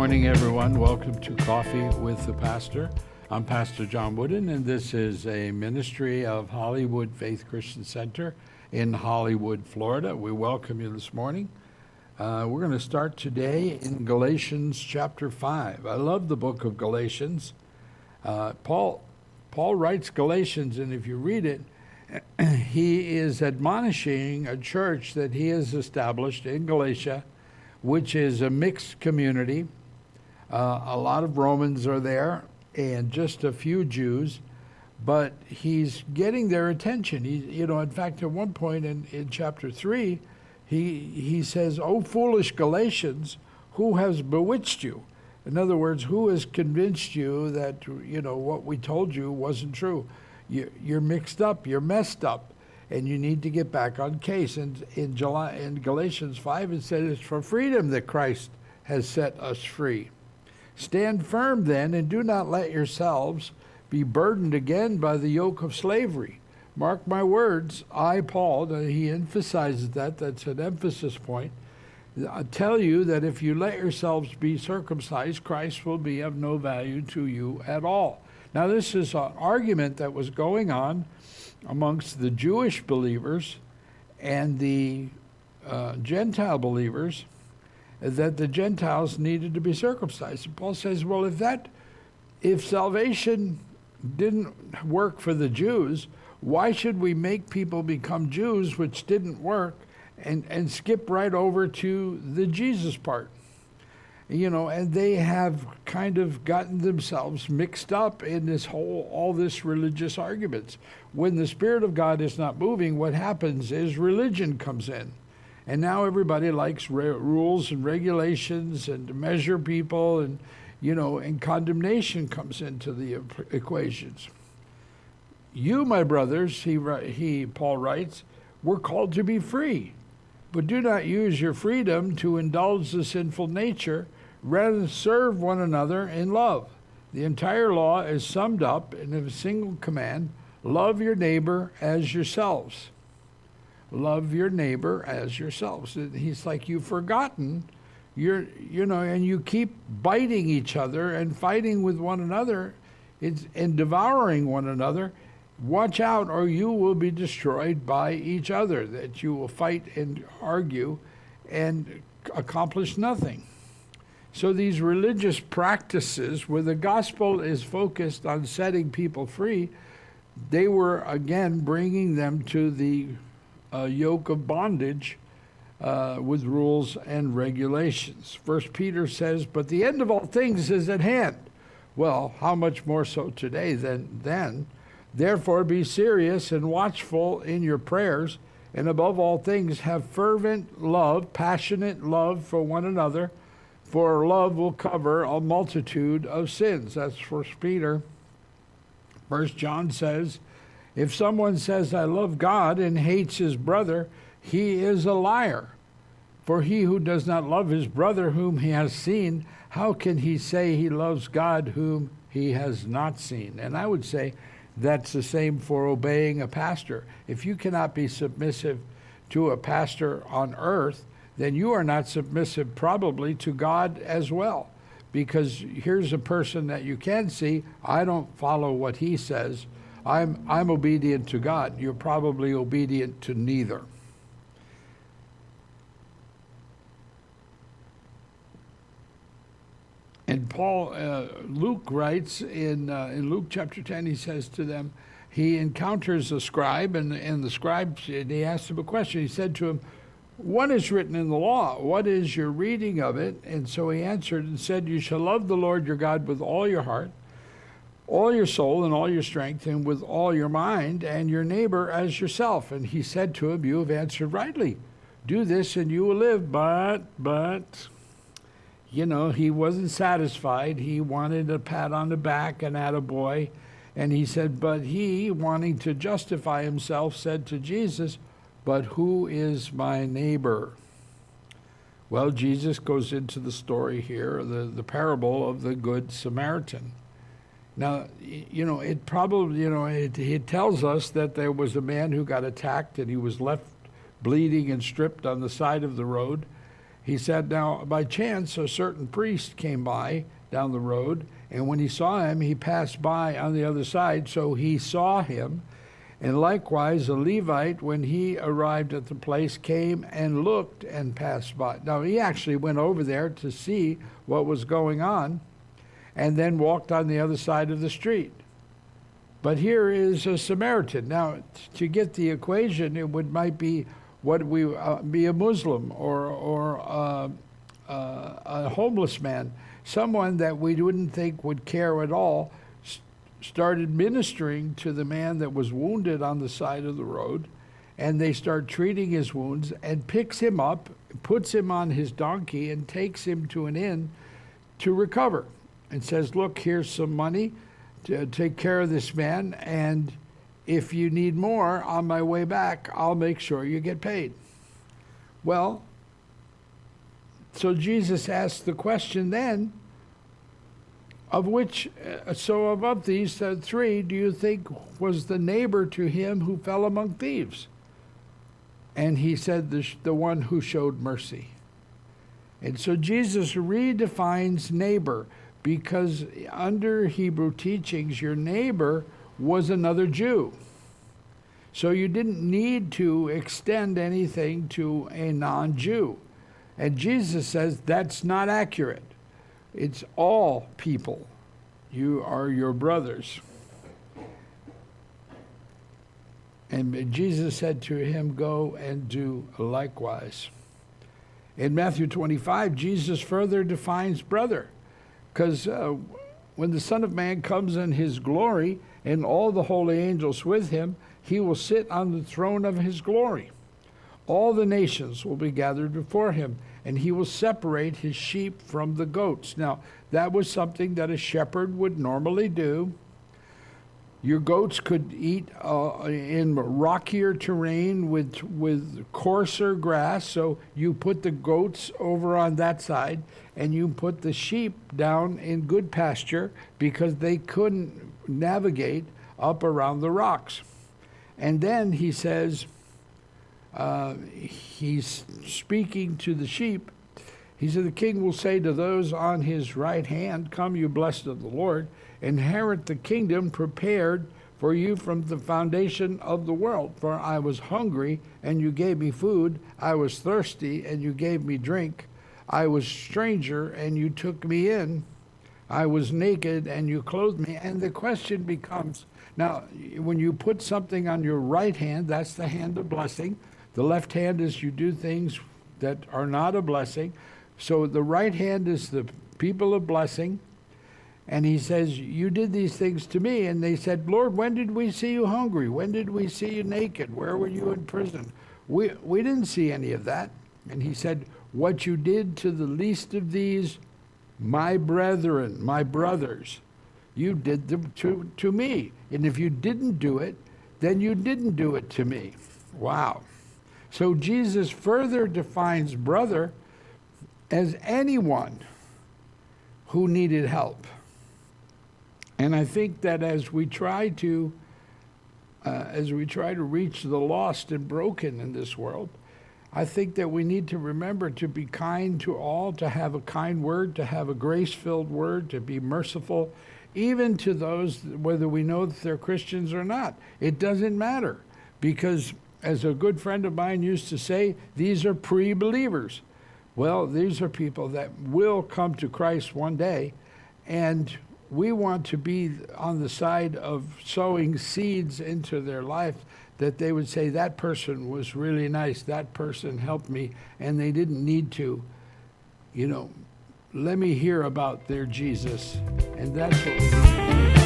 morning, everyone. Welcome to Coffee with the Pastor. I'm Pastor John Woodin, and this is a ministry of Hollywood Faith Christian Center in Hollywood, Florida. We welcome you this morning. We're going to start today in Galatians chapter 5. I love the book of Galatians. Paul writes Galatians, and if you read it, he is admonishing a church that he has established in Galatia, which is a mixed community. A lot of Romans are there and just a few Jews, but he's getting their attention. In fact, at one point in chapter 3, he says, "O foolish Galatians, who has bewitched you?" In other words, who has convinced you that, what we told you wasn't true? You're mixed up, you're messed up, and you need to get back on case. And in Galatians 5, it says it's for freedom that Christ has set us free. Stand firm then, and do not let yourselves be burdened again by the yoke of slavery. Mark my words, I, Paul, he emphasizes that's an emphasis point. I tell you that if you let yourselves be circumcised, Christ will be of no value to you at all. Now, this is an argument that was going on amongst the Jewish believers and the Gentile believers, that the Gentiles needed to be circumcised. And Paul says, well, if salvation didn't work for the Jews, why should we make people become Jews, which didn't work, and skip right over to the Jesus part? And they have kind of gotten themselves mixed up in all this religious arguments. When the Spirit of God is not moving, what happens is religion comes in. And now everybody likes rules and regulations and to measure people, and condemnation comes into the equations. You, my brothers, Paul writes, were called to be free, but do not use your freedom to indulge the sinful nature. Rather, serve one another in love. The entire law is summed up in a single command: love your neighbor as yourselves. Love your neighbor as yourselves. He's like, you've forgotten, and you keep biting each other and fighting with one another and devouring one another. Watch out, or you will be destroyed by each other, that you will fight and argue and accomplish nothing. So these religious practices, where the gospel is focused on setting people free, they were again bringing them to the yoke of bondage with rules and regulations. First Peter says, but the end of all things is at hand. Well, how much more so today than then? Therefore be serious and watchful in your prayers, and above all things have fervent love, passionate love for one another, for love will cover a multitude of sins. That's First Peter. First John says, if someone says, I love God, and hates his brother, he is a liar. For he who does not love his brother whom he has seen, how can he say he loves God whom he has not seen? And I would say that's the same for obeying a pastor. If you cannot be submissive to a pastor on earth, then you are not submissive probably to God as well. Because here's a person that you can see, I don't follow what he says. I'm obedient to God. You're probably obedient to neither. And Luke writes in Luke chapter 10, he says to them, he encounters a scribe, and the scribe, he asked him a question. He said to him, what is written in the law? What is your reading of it? And so he answered and said, you shall love the Lord your God with all your heart, all your soul, and all your strength, and with all your mind, and your neighbor as yourself. And he said to him, you have answered rightly. Do this and you will live. But, he wasn't satisfied. He wanted a pat on the back, an attaboy. And he said, but he, wanting to justify himself, said to Jesus, but who is my neighbor? Well, Jesus goes into the story here, the parable of the Good Samaritan. Now, it probably, it tells us that there was a man who got attacked and he was left bleeding and stripped on the side of the road. He said, now, by chance, a certain priest came by down the road, and when he saw him, he passed by on the other side, so he saw him. And likewise, a Levite, when he arrived at the place, came and looked and passed by. Now, he actually went over there to see what was going on, and then walked on the other side of the street. But here is a Samaritan. Now, to get the equation, it might be what we be a Muslim or a homeless man, someone that we wouldn't think would care at all, started ministering to the man that was wounded on the side of the road, and they start treating his wounds and picks him up, puts him on his donkey, and takes him to an inn to recover, and says, look, here's some money to take care of this man, and if you need more on my way back, I'll make sure you get paid. Well, so Jesus asked the question then, of these three, do you think was the neighbor to him who fell among thieves? And he said, the one who showed mercy. And so Jesus redefines neighbor, because under Hebrew teachings, your neighbor was another Jew. So you didn't need to extend anything to a non-Jew. And Jesus says that's not accurate. It's all people. You are your brothers. And Jesus said to him, go and do likewise. In Matthew 25, Jesus further defines brother, because when the Son of Man comes in his glory and all the holy angels with him, he will sit on the throne of his glory. All the nations will be gathered before him, and he will separate his sheep from the goats. Now, that was something that a shepherd would normally do. Your goats could eat in rockier terrain with coarser grass, so you put the goats over on that side, and you put the sheep down in good pasture because they couldn't navigate up around the rocks. And then he says, he's speaking to the sheep. He said, the king will say to those on his right hand, come, you blessed of the Lord, inherit the kingdom prepared for you from the foundation of the world. For I was hungry, and you gave me food. I was thirsty, and you gave me drink. I was stranger, and you took me in. I was naked, and you clothed me. And the question becomes, now, when you put something on your right hand, that's the hand of blessing. The left hand is you do things that are not a blessing. So the right hand is the people of blessing. And he says, you did these things to me. And they said, Lord, when did we see you hungry? When did we see you naked? Where were you in prison? We didn't see any of that. And he said, what you did to the least of these, my brethren, my brothers, you did them to me. And if you didn't do it, then you didn't do it to me. Wow. So Jesus further defines brother as anyone who needed help. And I think that as we try to reach the lost and broken in this world, I think that we need to remember to be kind to all, to have a kind word, to have a grace-filled word, to be merciful, even to those, whether we know that they're Christians or not. It doesn't matter, because as a good friend of mine used to say, these are pre-believers. Well, these are people that will come to Christ one day, and we want to be on the side of sowing seeds into their life, that they would say, that person was really nice, that person helped me, and they didn't need to, let me hear about their Jesus. And that's what we need.